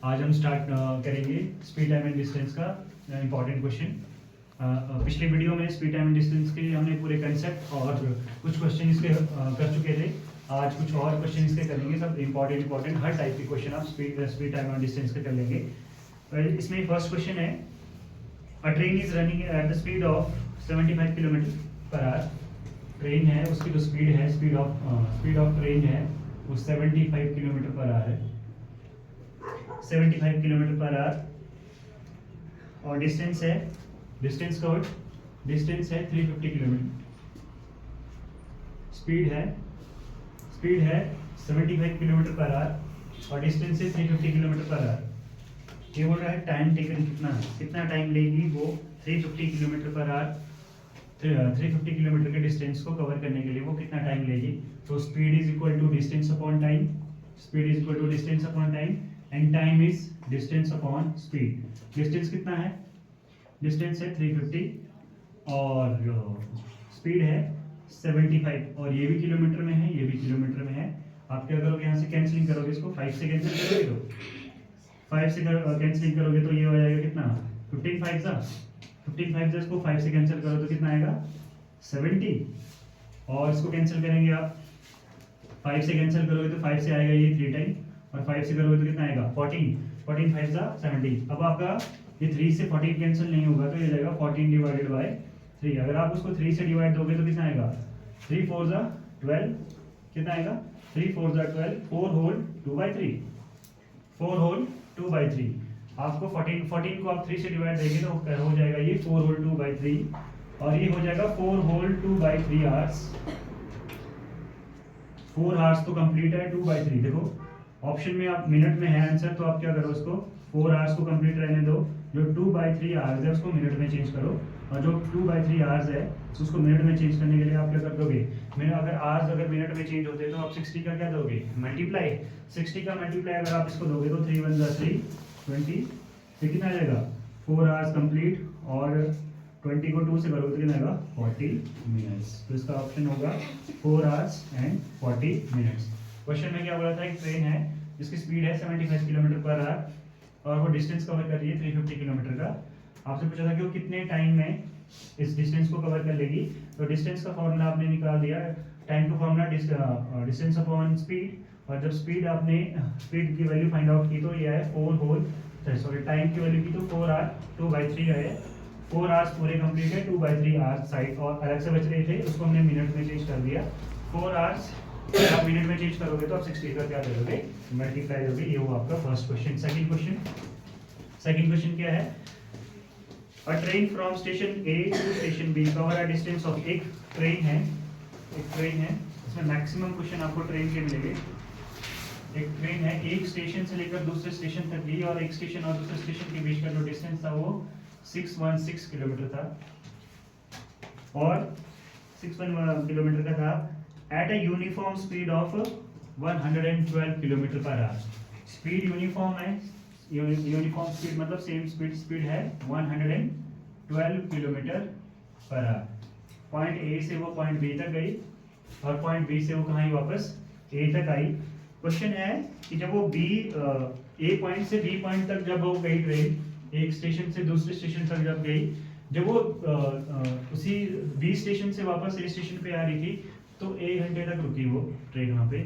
आज हम स्टार्ट करेंगे स्पीड टाइम एंड डिस्टेंस का इम्पॉर्टेंट क्वेश्चन। पिछले वीडियो में स्पीड टाइम एंड डिस्टेंस के हमने पूरे कंसेप्ट और कुछ क्वेश्चन इसके कर चुके थे। आज कुछ और क्वेश्चन इसके करेंगे, सब इम्पॉर्टेंट हर टाइप के क्वेश्चन आप स्पीड टाइम एंड डिस्टेंस के कर लेंगे। इसमें फर्स्ट क्वेश्चन है, a train is running at the speed of 75 kilometre per our. Train है, उसकी जो स्पीड है, स्पीड ऑफ ट्रेन है वो 75 किलोमीटर पर आवर है, 75 किलोमीटर पर आवर। और डिस्टेंस है 350 किलोमीटर। स्पीड है 75 किलोमीटर पर आवर और डिस्टेंस है 350 किलोमीटर पर आवर। ये बोल रहा है टाइम टेकन कितना टाइम लेगी वो 350 किलोमीटर पर आवर 350 किलोमीटर के डिस्टेंस को कवर करने के लिए वो कितना टाइम लेगी। तो speed is equal to distance upon time, and time is distance upon speed. Distance कितना है? डिस्टेंस है 350 और स्पीड है 75 और ये भी किलोमीटर में है, ये भी किलोमीटर में है। आप क्या करोगे, यहाँ से कैंसिलिंग करोगे, इसको 5 से कैंसिल करोगे तो 5 से कैंसिलिंग करोगे तो ये हो जाएगा कितना, 15 5 से इसको 5 से कैंसिल करो तो कितना आएगा 70। और इसको कैंसिल करेंगे आप 5 से कैंसिल करोगे तो 5 से आएगा ये 3 टाइम और 5 से करोगे तो कितना आएगा 14 5 जा 70। अब आपका ये 3 से 14 कैंसिल नहीं होगा तो ये जाएगा 14 डिवाइडेड बाय 3। अगर आप उसको 3 से डिवाइड दोगे तो कितना आएगा 3 4 जा 12, कितना आएगा 3 4 जा 12, 4 होल 2/3, 4 होल 2/3। आपको 14 को आप 3 से डिवाइड देंगे तो हो जाएगा ये 4 होल 2/3 और ये हो जाएगा 4 होल 2/3 आवर्स। 4 आवर्स तो कंप्लीट है, 2/3 देखो ऑप्शन में आप मिनट में है आंसर, तो आप क्या करो उसको 4 आवर्स को कंप्लीट रहने दो, जो 2/3 आवर्स है उसको मिनट में चेंज करो और जो 2/3 आवर्स है उसको मिनट में चेंज करने के लिए आप क्या कर दोगे, अगर मिनट में चेंज होते तो आप 60 का क्या दोगे मल्टीप्लाई, 60 का मल्टीप्लाई अगर आप इसको दोगे तो 3 1 जा 3 20, तो कितना आ जाएगा 4 आवर्स कंप्लीट और 20 को 2 से करोगे तो कितना आएगा 40 मिनट्स। तो इसका ऑप्शन होगा 4 आवर्स एंड 40 मिनट्स। क्वेश्चन में क्या बोला था, एक ट्रेन है जिसकी स्पीड है 75 किलोमीटर पर आवर और वो डिस्टेंस कवर कर रही है 350 किलोमीटर का। आपसे पूछा था कि वो कितने टाइम में इस डिस्टेंस को कवर कर लेगी। तो डिस्टेंस का फॉर्मूला आपने निकाल दिया, टाइम का फॉर्मूला डिस्टेंस अपॉन स्पीड, और जब स्पीड की वैल्यू फाइंड आउट की तो ये है 4 होल टाइम की वैल्यू की तो 4 आवर 2/3 है। 4 आवर्स पूरे कंप्लीट है, 2/3 आवर्स साइड और अलग से बच रहे थे उसको हमने मिनट में चेंज कर दिया। 4 आवर्स आप मिनट में चेंज करोगे तो आप 60 का क्या करोगे मल्टीप्लाई करोगे। ये हुआ आपका फर्स्ट क्वेश्चन। सेकंड क्वेश्चन क्या है, a train from station A to station B cover a distance of. एक ट्रेन है इसमें मैक्सिमम क्वेश्चन आपको ट्रेन के मिलेंगे। एक ट्रेन है, एक स्टेशन से लेकर दूसरे स्टेशन तक गई और एक स्टेशन और दूसरे स्टेशन के बीच का जो डिस्टेंस था वो 616 किलोमीटर था और 611 किलोमीटर का था at a uniform speed of 112 kilometre per our. Speed uniform है, यूनिफॉर्म स्पीड मतलब सेम स्पीड है 112 kilometre per our. Point A से वो पॉइंट बी तक गई और पॉइंट बी से वो कहाँ आई वापस ए तक आई। क्वेश्चन है कि जब वो ए पॉइंट से बी पॉइंट तक जब वो गई ट्रेन, एक स्टेशन से दूसरे स्टेशन तक जब गई, जब वो उसी बी स्टेशन से वापस ए स्टेशन पे आ रही थी तो 1 घंटे तक रुकी वो ट्रेन वहाँ पे।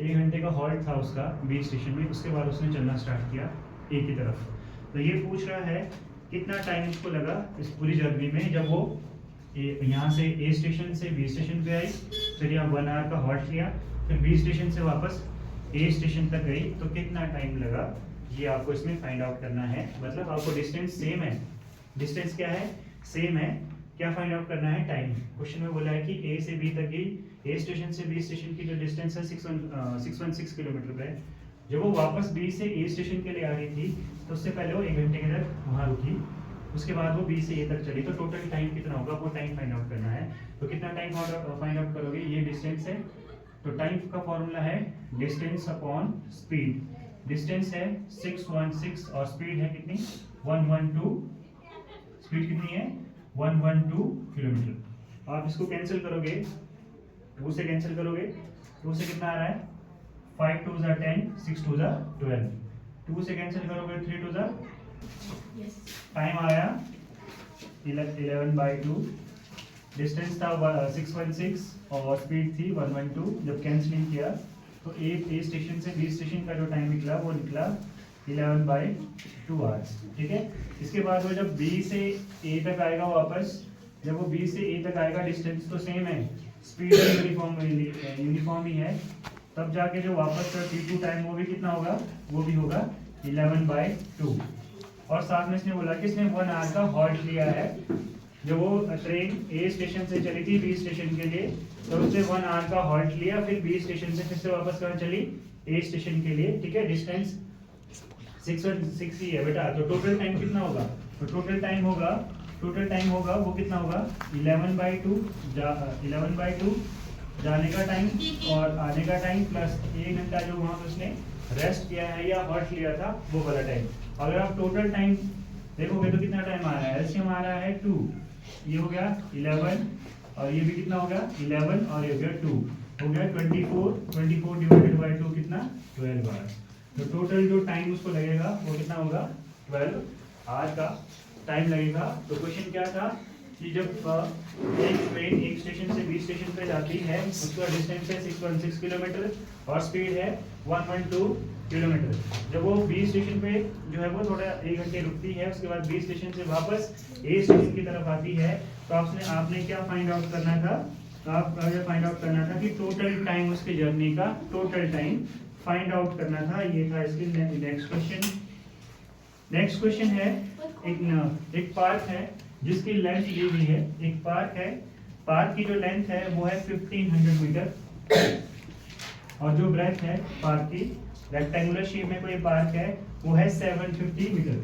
1 घंटे का हॉल्ट था उसका बी स्टेशन में, उसके बाद उसने चलना स्टार्ट किया ए की तरफ। तो ये पूछ रहा है कितना टाइम उसको लगा इस पूरी जर्नी में, जब वो यहाँ से ए स्टेशन से बी स्टेशन पे आई, फिर यहाँ 1 आवर का हॉल्ट लिया, फिर बी स्टेशन से वापस ए स्टेशन तक गई तो कितना टाइम लगा, ये आपको इसमें फाइंड आउट करना है। मतलब आपको डिस्टेंस सेम है, डिस्टेंस क्या है सेम है, क्या फाइंड आउट करना है टाइम। क्वेश्चन में बोला है कि ए से बी तक गई, ए स्टेशन से बी स्टेशन की जो डिस्टेंस है 616 किलोमीटर पे है। जब वो वापस बी से ए स्टेशन के लिए आ रही थी तो उससे पहले वो 1 घंटे के तक वहाँ रुकी, उसके बाद वो बी से ए तक चली, तो टोटल टाइम कितना होगा वो टाइम फाइंड आउट करना है। तो कितना टाइम फाइंड आउट करोगे, ये डिस्टेंस है तो टाइम का फॉर्मूला है डिस्टेंस अपॉन स्पीड। डिस्टेंस है 616 और स्पीड है कितनी 112, स्पीड कितनी है 112 किलोमीटर। आप इसको कैंसिल करोगे, 2 से कैंसिल करोगे, 2 से कितना आ रहा है 5 2 10, 6 2 12, 2 से कैंसिल करोगे 3 टू द टाइम आया 11/2, डिस्टेंस था 616 और स्पीड थी 112। जब कैंसिलिंग किया तो ए स्टेशन से बी स्टेशन का जो टाइम निकला वो निकला 11/2 आवर्स। ठीक है, इसके बाद वो जब बी से ए तक आएगा वापस, जब वो बी से ए तक आएगा डिस्टेंस तो सेम है, स्पीड यूनिफॉर्म ही है, तब जाके जो वापस का T2 टाइम वो भी कितना होगा, वो भी होगा 11/2। और साथ में इसने बोला कि इसने 1 आवर का हॉल्ट लिया है। जब वो ट्रेन ए स्टेशन से चली थी बी स्टेशन के लिए तो उसने 1 आवर का हॉल्ट लिया, फिर बी स्टेशन से फिर से वापस कहाँ चली, ए स्टेशन के लिए। ठीक है, डिस्टेंस 6 ही है बेटा, तो टोटल टाइम कितना होगा, तो टोटल टाइम होगा वो कितना होगा 11/2 जाने का टाइम और आने का टाइम प्लस 1 घंटा जो वहाँ पे उसने रेस्ट किया है या हॉल्ट लिया था वो वाला टाइम। अगर आप टोटल टाइम देखोगे तो कितना टाइम आ रहा है, एलसीएम आ रहा है 2, ये हो गया 11 और ये भी कितना हो गया 11 और ये हो गया 2, हो गया 24 डिवाइडेड बाय 2 कितना 12 आवर्स। तो टोटल जो टाइम उसको लगेगा वो कितना होगा 12 आवर का टाइम लगेगा। तो क्वेश्चन क्या था कि जब एक ट्रेन एक स्टेशन से बी स्टेशन पे जाती है, उसका डिस्टेंस है 616 किलोमीटर और स्पीड है 112 किलोमीटर। जब वो बी स्टेशन पे जो है वो थोड़ा 1 घंटे रुकती है, उसके बाद बी स्टेशन से वापस ए स्टेशन की तरफ आती है, तो आपने क्या फाइंड आउट करना था, तो आप ये फाइंड आउट करना था कि टोटल टाइम उसके जर्नी का टोटल टाइम फाइंड आउट करना था। ये था इसके नेक्स्ट क्वेश्चन है, एक पार्क है जिसकी लेंथ दी हुई है, एक पार्क है, पार्क की जो लेंथ है वो है 1500 मीटर और जो ब्रेथ है पार्क की, रेक्टेंगुलर शेप में कोई पार्क है वो है 750 मीटर।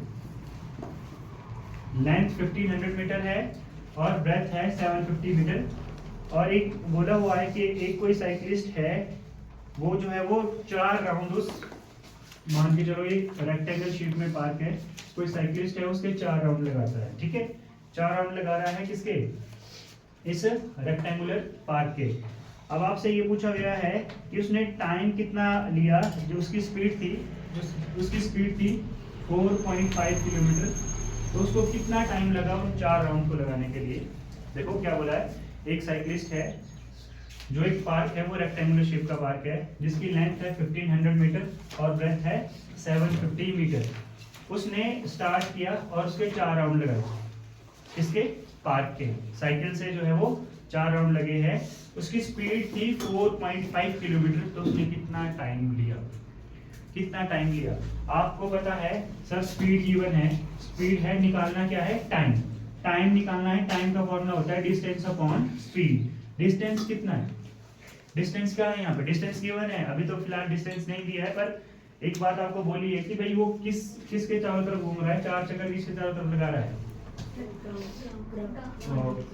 लेंथ 1500 मीटर है और ब्रेथ है 750 मीटर। और एक बोला हुआ है कि एक कोई साइकिलिस्ट है, वो जो है वो 4 राउंड उस, मान के चलो एक रेक्टेंगल शेप में पार्क है, कोई साइकिलिस्ट है उसके 4 राउंड लगाता है। ठीक है, 4 राउंड लगा रहा है किसके, इस रेक्टेंगुलर पार्क के। अब आपसे ये पूछा गया है कि उसने टाइम कितना लिया, जो उसकी स्पीड थी, 4.5 किलोमीटर, तो उसको कितना टाइम लगा उन 4 राउंड को लगाने के लिए। देखो क्या बोला है, एक साइकिलिस्ट है जो एक पार्क है वो रेक्टेंगुलर शेप का पार्क है जिसकी लेंथ है 1500 मीटर और ब्रेथ है 750 मीटर। उसने स्टार्ट किया और उसके 4 राउंड लगाए, इसके पार्क के साइकिल से जो है वो 4 राउंड लगे हैं। उसकी स्पीड थी 4.5 किलोमीटर, तो उसने कितना टाइम लिया, आपको पता है सर स्पीड गिवन है, स्पीड है, निकालना क्या है टाइम निकालना है। टाइम का फॉर्मूला होता है डिस्टेंस अपॉन स्पीड। डिस्टेंस कितना है, डिस्टेंस क्या है यहाँ पे, डिस्टेंस गिवन है, अभी तो फिलहाल डिस्टेंस नहीं दिया है, पर एक बात आपको बोली है कि भाई वो किसके चारों तरफ घूम रहा है, 4 चक्कर किसके चारों तरफ लगा रहा है,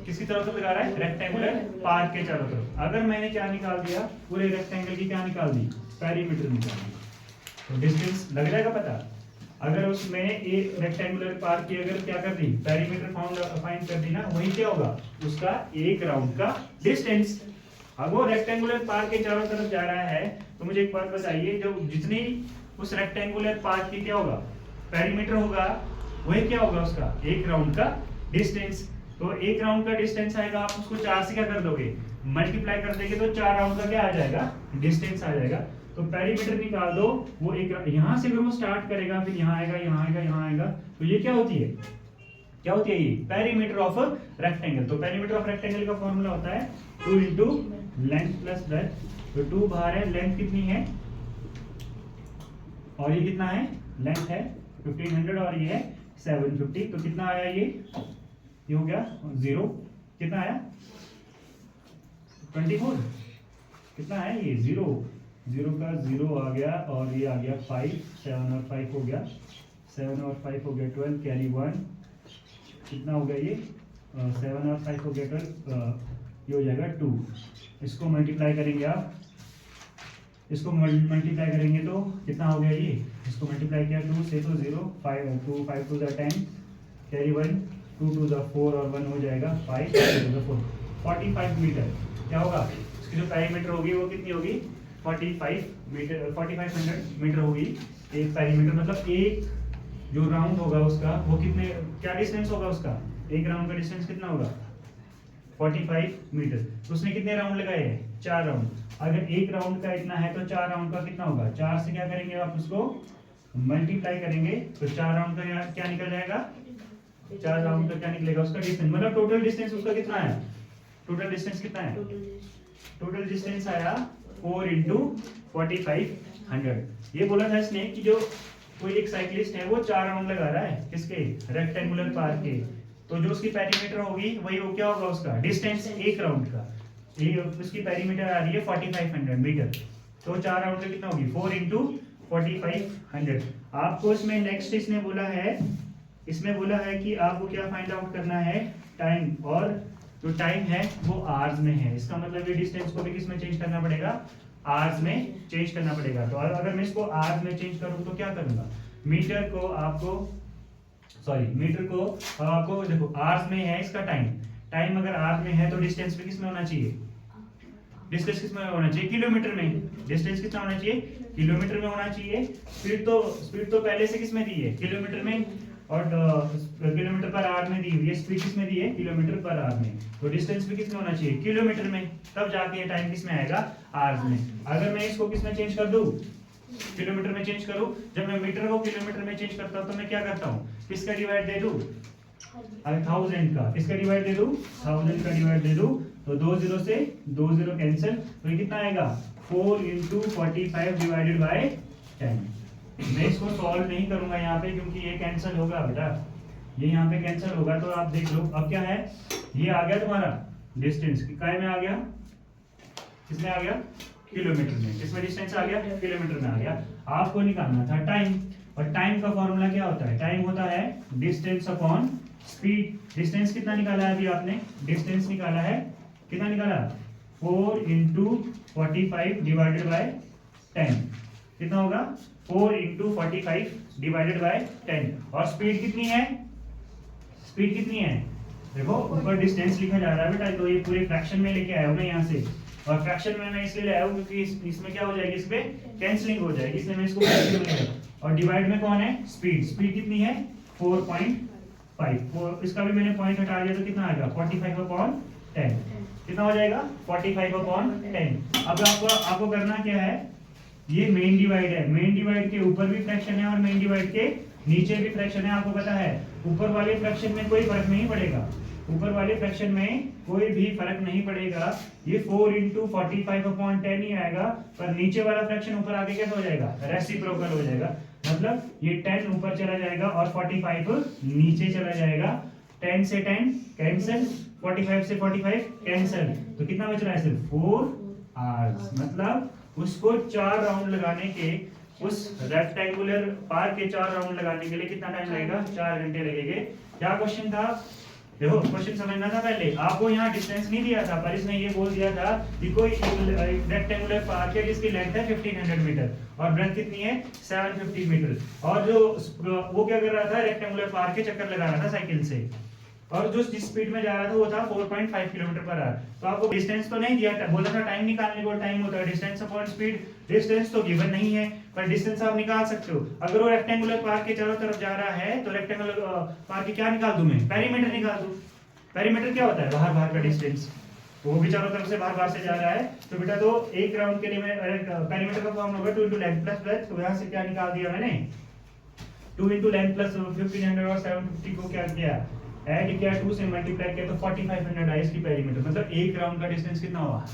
किसकी तरफ लगा रहा है, रेक्टेंगुलर पार्क के चारों तरफ। अगर मैंने क्या निकाल दिया, पूरे रेक्टेंगल की क्या निकाल दी, पेरीमीटर निकाल दी, तो डिस्टेंस लग जाएगा पता। अगर उसमें एक रेक्टेंगुलर पार्क की अगर क्या कर दी, पेरीमीटर फाइंड कर दी ना, वही क्या होगा उसका 1 राउंड का डिस्टेंस। अब वो रेक्टेंगुलर पार्क के चारों तरफ जा रहा है, तो मुझे एक बात बताइए, जो जितनी उस रेक्टेंगुलर पार्क की क्या होगा पेरीमीटर होगा, वही क्या होगा उसका 1 राउंड का डिस्टेंस। तो 1 राउंड का डिस्टेंस आएगा, आप उसको 4 से क्या कर दोगे, मल्टीप्लाई कर देंगे, तो 4 राउंड का क्या आ जाएगा, डिस्टेंस आ जाएगा। तो पेरीमीटर निकाल दो, वो एक यहाँ से अगर वो स्टार्ट करेगा, फिर यहाँ आएगा, यहाँ आएगा, यहाँ आएगा, तो ये क्या होती है ये पेरीमीटर ऑफ रेक्टेंगल। तो पेरीमीटर ऑफ रेक्टेंगल का फॉर्मूला होता है 2 इंटू लेंथ प्लस ब्रेथ। तो 2 बाहर है, लेंथ कितनी है और ये कितना है, लेंथ है 1500 और ये है 750, तो कितना आया ये हो गया 0, कितना आया 24, कितना है ये 0 का 0 आ गया और ये आ गया 5, 7 और 5 हो गया, 7 और 5 हो गया 12, कैरी 1, कितना हो गया ये 7 और 5 हो गया 12, ये हो जाएगा 2। इसको मल्टीप्लाई करेंगे आप, इसको मल्टीप्लाई करेंगे तो कितना हो गया ये, इसको मल्टीप्लाई किया 2 से तो 0, 5 to the 10, carry 1, 2 to the 4 और 1 हो जाएगा 5 टू द 4, 45 मीटर। क्या होगा इसकी जो पेरीमीटर होगी वो कितनी होगी 45 मीटर 4500 मीटर होगी एक पेरीमीटर। मतलब एक जो राउंड होगा उसका वो कितने क्या डिस्टेंस होगा उसका, एक राउंड का डिस्टेंस कितना होगा 45 मीटर। तो उसने कितने राउंड लगाए हैं 4 राउंड। अगर एक राउंड का इतना है तो 4 राउंड का कितना होगा, 4 से क्या करेंगे आप उसको मल्टीप्लाई करेंगे तो 4 राउंड का यहाँ क्या निकल जाएगा, 4 राउंड का क्या निकलेगा उसका डिस्टेंस। मतलब टोटल डिस्टेंस उसका कितना है, टोटल डिस्टेंस कितना है, टोटल डिस्टेंस आया 4 इंटू 4500। ये बोला था इसने कि जो कोई एक साइक्लिस्ट है वो 4 राउंड लगा रहा है किसके, रेक्टेंगुलर पार्क के, तो जो उसकी पेरीमीटर होगी वही वो क्या होगा उसका डिस्टेंस एक राउंड का। ये उसकी पेरीमीटर आ रही है 4500 मीटर, तो 4 राउंड का कितना होगी 4 इंटू 4500। आपको इसमें नेक्स्ट इसने बोला है, इसमें बोला है कि आपको क्या फाइंड आउट करना है टाइम, और जो टाइम है वो आवर्स में है। इसका मतलब ये डिस्टेंस को भी किस में चेंज करना पड़ेगा, आवर्स में चेंज करना पड़ेगा। तो अगर मैं इसको आवर्स में चेंज करूं तो क्या करूंगा, मीटर को आपको देखो आवर्स में है इसका टाइम, टाइम अगर आवर्स में है तो डिस्टेंस भी किस में होना चाहिए, डिस्टेंस किस में होना चाहिए किलोमीटर में, डिस्टेंस कितना होना चाहिए किलोमीटर में होना चाहिए। स्पीड तो पहले से किस में दी है किलोमीटर में, और किलोमीटर पर आवर में दी हुई है, स्पीड किस में दी है किलोमीटर पर आवर में, तो डिस्टेंस भी किस में होना चाहिए किलोमीटर में, तब जाके ये टाइम किस में आएगा आवर्स में। अगर मैं इसको किस में चेंज कर दूं किलोमीटर में चेंज करूं, जब मैं मीटर को किलोमीटर में चेंज करता हूं तो मैं क्या करता हूं, किसका डिवाइड दे दूं 1000 का, किसका डिवाइड दे दूं 1000 का डिवाइड दे दूं, तो 2 0 से 2 0 कैंसिल, तो ये कितना आएगा 4 इंटू 45 डिवाइडेड बाय 10। मैं इसको सॉल्व नहीं करूंगा यहाँ पे क्योंकि ये कैंसिल होगा बेटा, ये यहाँ पे कैंसिल होगा, तो आप देख लो अब क्या है, ये आ गया तुम्हारा डिस्टेंस काय में आ गया, किसमें आ गया किलोमीटर में, किसमें डिस्टेंस आ गया किलोमीटर में आ गया। आपको निकालना था टाइम, और टाइम का फॉर्मूला क्या होता है, टाइम होता है डिस्टेंस अपॉन स्पीड। डिस्टेंस कितना निकाला है अभी आपने, डिस्टेंस निकाला है कितना निकाला 4 इंटू 45 डिवाइडेड बाय 10, कितना होगा 4 इंटू 45 डिवाइडेड बाय 10। और स्पीड कितनी है, स्पीड कितनी है देखो ऊपर डिस्टेंस लिखा जा रहा है बेटा, तो ये पूरे फ्रैक्शन में लेके आया हूं मैं यहाँ से, और फ्रैक्शन में मैं इसलिए लाया हूं क्योंकि इसमें क्या हो जाएगी, इसमें कैंसलिंग हो जाएगी, इसलिए मैं इसको कैंसिल कर दूंगा। और डिवाइड में कौन है स्पीड, स्पीड कितनी है 4.5, इसका भी मैंने पॉइंट हटा दिया तो कितना आएगा 45/10, कितना हो जाएगा 45/10। अब आपको करना क्या है, ये मेन डिवाइड है, मेन डिवाइड के ऊपर भी फ्रैक्शन है और मेन डिवाइड के नीचे भी फ्रैक्शन है। आपको पता है ऊपर वाले फ्रैक्शन में कोई फर्क नहीं पड़ेगा, ऊपर वाले फ्रैक्शन में कोई भी फर्क नहीं पड़ेगा, ये 4 इंटू 45/10 ही आएगा, पर नीचे वाला फ्रैक्शन ऊपर आके कैसा हो जाएगा रेसिप्रोकल हो जाएगा, मतलब ये 10 ऊपर चला जाएगा और 45 नीचे चला जाएगा, 10 से 10 कैंसिल, 45 से 45 कैंसिल, तो कितना बच रहा है सिर्फ 4 आवर्स। मतलब उसको 4 राउंड लगाने के, उस रेक्टेंगुलर पार्क के 4 राउंड लगाने के लिए कितना टाइम लगेगा 4 घंटे लगेंगे। क्या क्वेश्चन था, देखो क्वेश्चन समझना था पहले, आपको यहाँ डिस्टेंस नहीं दिया था पर इसने ये बोल दिया था कि कोई रेक्टेंगुलर पार्क है जिसकी लेंथ है 1500 मीटर और ब्रेथ कितनी है 750 मीटर, और जो वो क्या कर रहा था रेक्टेंगुलर पार्क के चक्कर लगा रहा था साइकिल से, और जो जिस स्पीड में जा रहा था वो था 4.5 किलोमीटर पर आवर। तो आपको डिस्टेंस तो नहीं दिया था, बोला था टाइम निकालने को, टाइम होता है डिस्टेंस अपॉन स्पीड, डिस्टेंस तो गिवन नहीं है पर डिस्टेंस आप निकाल सकते हो। अगर वो रेक्टेंगुलर पार्क के चारों तरफ जा रहा है तो रेक्टेंगुलर पार्क की क्या निकाल दूं मैं, पेरीमीटर निकाल दूं। पेरीमीटर क्या होता है बाहर का डिस्टेंस, तो वो भी चारों तरफ से बाहर से जा रहा है, तो बेटा तो एक राउंड के लिए मैं पेरीमीटर का फॉर्म होगा 2 इंटू लेंथ प्लस ब्रेथ, तो यहाँ से क्या निकाल दिया मैंने 2 इंटू लेंथ प्लस 1500 और 750 को क्या किया ऐड किया, 2 से मल्टीप्लाई किया तो 4500 आई इसकी पेरीमीटर। मतलब एक राउंड का डिस्टेंस कितना हुआ,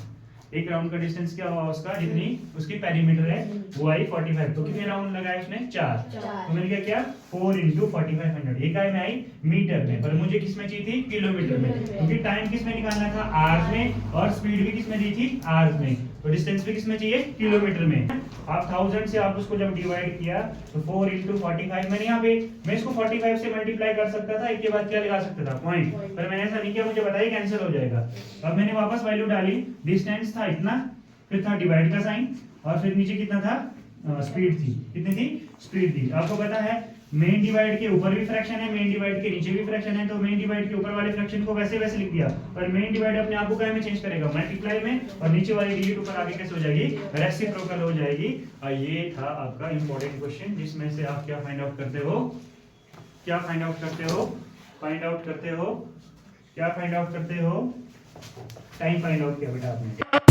एक राउंड का डिस्टेंस क्या हुआ उसका, जितनी उसकी पेरीमीटर है वो आई 45। तो कितने राउंड लगाए उसने 4, तो मैंने क्या किया 4 इंटू 4500, ये काय में आई मीटर में, पर मुझे किस में चाहिए थी किलोमीटर में, क्योंकि टाइम किस में निकालना था आवर्स में, और स्पीड भी किस में दी थी आवर्स में, तो डिस्टेंस भी किस में चाहिए किलोमीटर में। आप 1000 से आप उसको जब डिवाइड किया तो 4 इंटू 45, मैंने यहाँ पे मैं इसको 45 से मल्टीप्लाई कर सकता था, एक के बाद क्या लगा सकता था पॉइंट, पर मैंने ऐसा नहीं किया, मुझे बताइए कैंसिल हो जाएगा। अब मैंने वापस वैल्यू डाली, डिस्टेंस था इतना, फिर था डिवाइड का साइन, और फिर नीचे कितना था स्पीड थी, कितनी थी स्पीड थी। आपको पता है मेन डिवाइड के ऊपर भी फ्रैक्शन है, मेन डिवाइड के नीचे भी फ्रैक्शन है, तो मेन डिवाइड के ऊपर वाले फ्रैक्शन को वैसे वैसे लिख दिया, पर मेन डिवाइड अपने आप को क्या में चेंज करेगा, मल्टीप्लाई में, और नीचे वाली डिजिट ऊपर आगे कैसे हो जाएगी, रेसिप्रोकल हो जाएगी। ये था आपका इंपॉर्टेंट क्वेश्चन, जिसमें से आप क्या फाइंड आउट करते हो, क्या फाइंड आउट करते हो, फाइंड आउट करते हो, क्या फाइंड आउट करते हो, टाइम फाइंड आउट किया बेटा आपने।